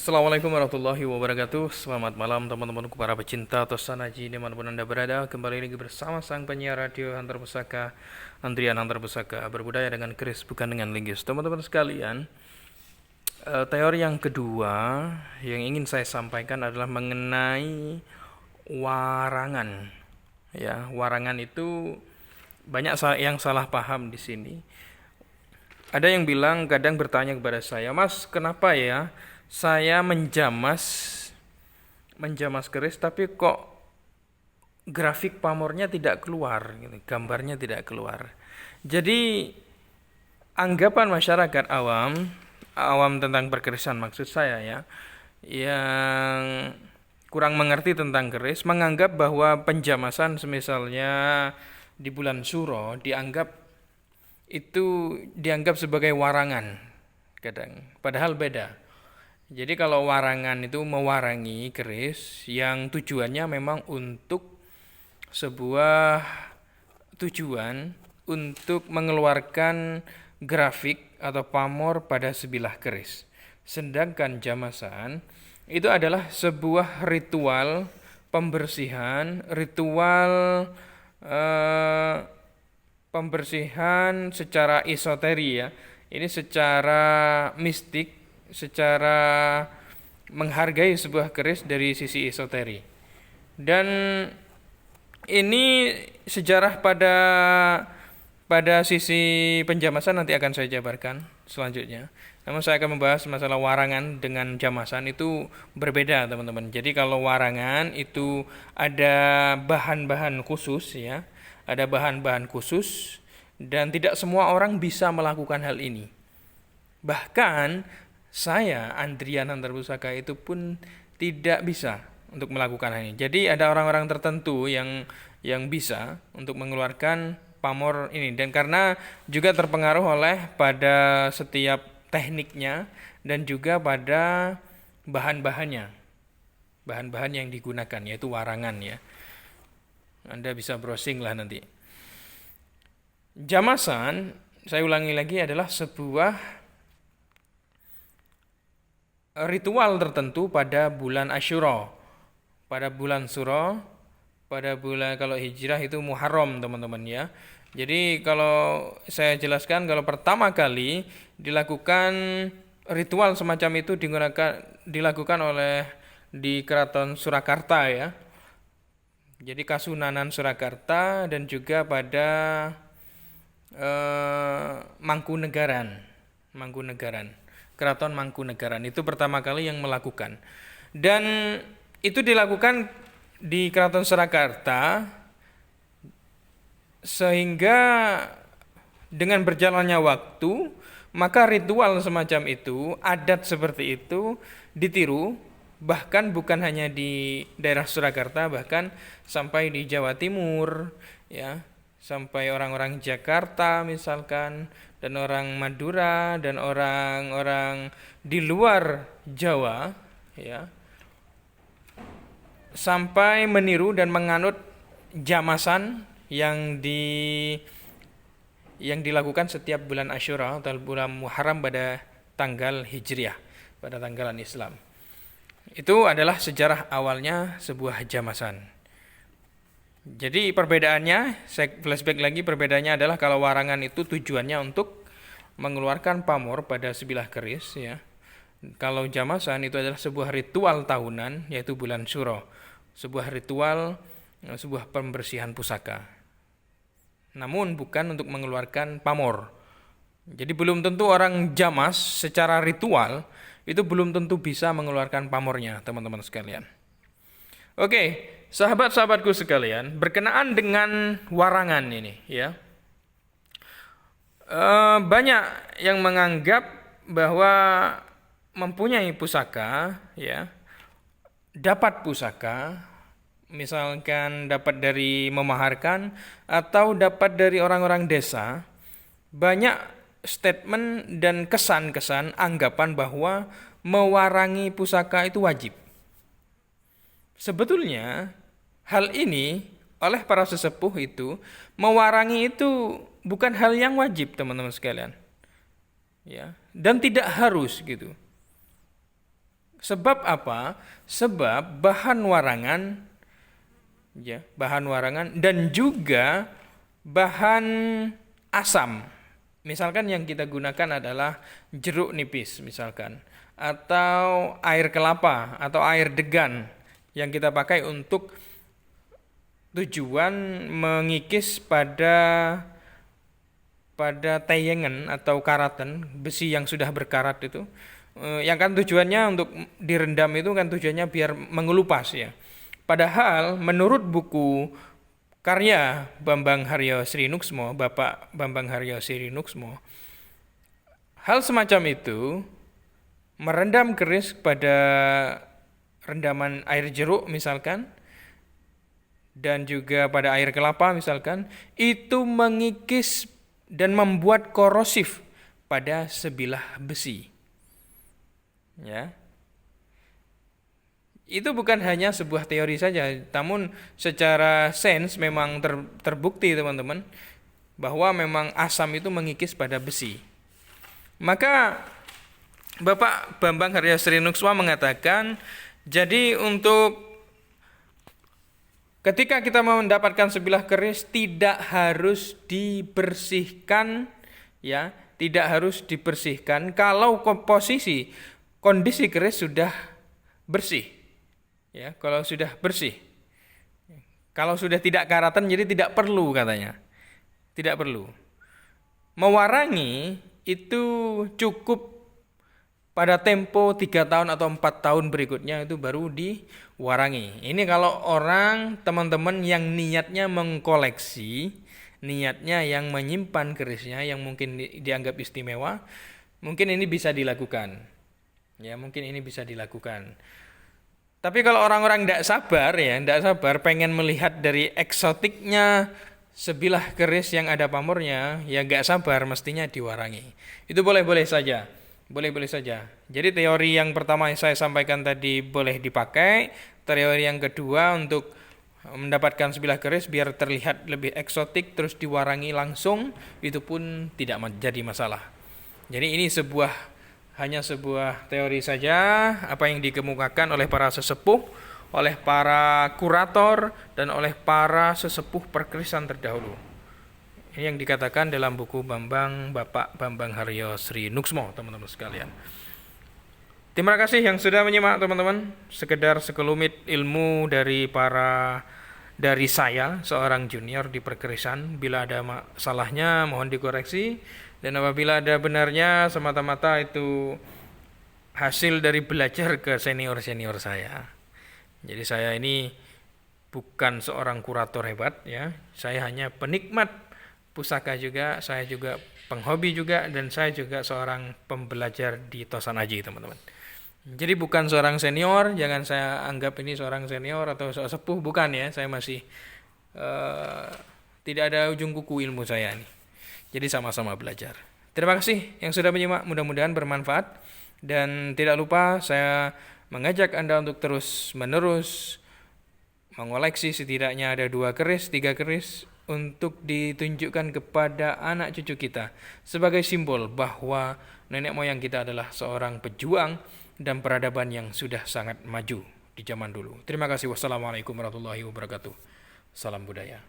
Assalamualaikum warahmatullahi wabarakatuh. Selamat malam teman-temanku para pecinta Tosanaji dimanapun anda berada. Kembali lagi bersama sang penyiar radio Antar Pusaka, Andrian Antar Pusaka, berbudaya dengan keris bukan dengan linggis. Teman-teman sekalian, teori yang kedua yang ingin saya sampaikan adalah mengenai warangan. Ya, warangan itu banyak yang salah paham di sini. Ada yang bilang, kadang bertanya kepada saya, Mas, kenapa ya saya menjamas keris tapi kok grafik pamornya tidak keluar, gitu, gambarnya tidak keluar. Jadi anggapan masyarakat awam tentang perkerisan maksud saya ya, yang kurang mengerti tentang keris menganggap bahwa penjamasan semisalnya di bulan Suro dianggap sebagai warangan kadang, padahal beda. Jadi kalau warangan itu mewarangi keris yang tujuannya memang untuk sebuah tujuan untuk mengeluarkan grafik atau pamor pada sebilah keris. Sedangkan jamasan itu adalah sebuah ritual pembersihan, pembersihan secara esoteri ya. Ini secara mistik, secara menghargai sebuah keris dari sisi esoteri. Dan ini sejarah pada sisi penjamasan nanti akan saya jabarkan selanjutnya. Namun saya akan membahas masalah warangan dengan jamasan itu berbeda, teman-teman. Jadi kalau warangan itu ada bahan-bahan khusus ya, ada bahan-bahan khusus dan tidak semua orang bisa melakukan hal ini. Bahkan saya, Andrian Antar Pusaka itu pun tidak bisa untuk melakukan hal ini. Jadi ada orang-orang tertentu yang bisa untuk mengeluarkan pamor ini, dan karena juga terpengaruh oleh pada setiap tekniknya dan juga pada bahan-bahannya, bahan-bahan yang digunakan yaitu warangan ya. Anda bisa browsing lah nanti. Jamasan, saya ulangi lagi, adalah sebuah ritual tertentu pada bulan Asyura, pada bulan Suro, pada bulan, kalau Hijrah itu Muharram teman-teman ya. Jadi kalau saya jelaskan, kalau pertama kali dilakukan ritual semacam itu dilakukan oleh di Keraton Surakarta ya. Jadi Kasunanan Surakarta dan juga pada Mangkunegaran. Keraton Mangkunegaran itu pertama kali yang melakukan. Dan itu dilakukan di Keraton Surakarta, sehingga dengan berjalannya waktu maka ritual semacam itu, adat seperti itu ditiru, bahkan bukan hanya di daerah Surakarta, bahkan sampai di Jawa Timur ya, sampai orang-orang Jakarta misalkan, dan orang Madura dan orang-orang di luar Jawa ya, sampai meniru dan menganut jamasan yang dilakukan setiap bulan Asyura atau bulan Muharram pada tanggal Hijriah, pada tanggalan Islam. Itu adalah sejarah awalnya sebuah jamasan. Jadi perbedaannya, saya flashback lagi, perbedaannya adalah kalau warangan itu tujuannya untuk mengeluarkan pamor pada sebilah keris ya. Kalau jamasan itu adalah sebuah ritual tahunan, yaitu bulan Suro, sebuah ritual, sebuah pembersihan pusaka. Namun bukan untuk mengeluarkan pamor. Jadi belum tentu orang jamas secara ritual itu belum tentu bisa mengeluarkan pamornya, teman-teman sekalian. Oke, sahabat-sahabatku sekalian, berkenaan dengan warangan ini ya, banyak yang menganggap bahwa mempunyai pusaka ya, dapat pusaka, misalkan dapat dari memaharkan atau dapat dari orang-orang desa. Banyak statement dan kesan-kesan anggapan bahwa mewarangi pusaka itu wajib. Sebetulnya hal ini oleh para sesepuh itu, mewarangi itu bukan hal yang wajib, teman-teman sekalian. Ya, dan tidak harus gitu. Sebab apa? Sebab bahan warangan, ya, bahan warangan dan juga bahan asam. Misalkan yang kita gunakan adalah jeruk nipis misalkan, atau air kelapa atau air degan yang kita pakai untuk tujuan mengikis pada tayengan atau karatan besi yang sudah berkarat itu. Yang kan tujuannya untuk direndam itu kan tujuannya biar mengelupas ya. Padahal menurut buku karya Bambang Haryo Srinuksmo, Bapak Bambang Haryo Srinuksmo, hal semacam itu merendam keris pada rendaman air jeruk misalkan, dan juga pada air kelapa misalkan, itu mengikis dan membuat korosif pada sebilah besi. Ya. Itu bukan hanya sebuah teori saja, namun secara sains memang terbukti teman-teman bahwa memang asam itu mengikis pada besi. Maka Bapak Bambang Haryo Srinuksmo mengatakan, jadi untuk ketika kita mau mendapatkan sebilah keris tidak harus dibersihkan, ya, tidak harus dibersihkan kalau kondisi keris sudah bersih. Ya, kalau sudah bersih. Kalau sudah tidak karatan jadi tidak perlu katanya. Tidak perlu. Mewarangi itu cukup pada tempo 3 tahun atau 4 tahun berikutnya itu baru diwarangi. Ini kalau orang teman-teman yang niatnya mengkoleksi, niatnya yang menyimpan kerisnya yang mungkin dianggap istimewa, mungkin ini bisa dilakukan. Ya, mungkin ini bisa dilakukan. Tapi kalau orang-orang tidak sabar pengen melihat dari eksotiknya sebilah keris yang ada pamornya, ya nggak sabar mestinya diwarangi. Itu boleh-boleh saja. Boleh-boleh saja. Jadi teori yang pertama yang saya sampaikan tadi boleh dipakai. Teori yang kedua untuk mendapatkan sebilah keris biar terlihat lebih eksotik terus diwarangi langsung, itu pun tidak jadi masalah. Jadi ini hanya sebuah teori saja apa yang dikemukakan oleh para sesepuh, oleh para kurator dan oleh para sesepuh perkerisan terdahulu. Ini yang dikatakan dalam buku Bapak Bambang Haryo Srinuksmo, teman-teman sekalian. Terima kasih yang sudah menyimak teman-teman. Sekedar sekelumit ilmu dari saya seorang junior di perkerisan. Bila ada salahnya mohon dikoreksi, dan apabila ada benarnya semata-mata itu hasil dari belajar ke senior-senior saya. Jadi saya ini bukan seorang kurator hebat ya. Saya hanya penikmat pusaka juga, saya juga penghobi juga, dan saya juga seorang pembelajar di Tosan Aji teman-teman. Jadi bukan seorang senior, jangan saya anggap ini seorang senior atau seorang sepuh, bukan ya. Saya masih tidak ada ujung kuku ilmu saya nih. Jadi sama-sama belajar. Terima kasih yang sudah menyimak, mudah-mudahan bermanfaat. Dan tidak lupa saya mengajak Anda untuk terus-menerus mengoleksi setidaknya ada 2 keris, 3 keris untuk ditunjukkan kepada anak cucu kita sebagai simbol bahwa nenek moyang kita adalah seorang pejuang dan peradaban yang sudah sangat maju di zaman dulu. Terima kasih. Wassalamualaikum warahmatullahi wabarakatuh. Salam budaya.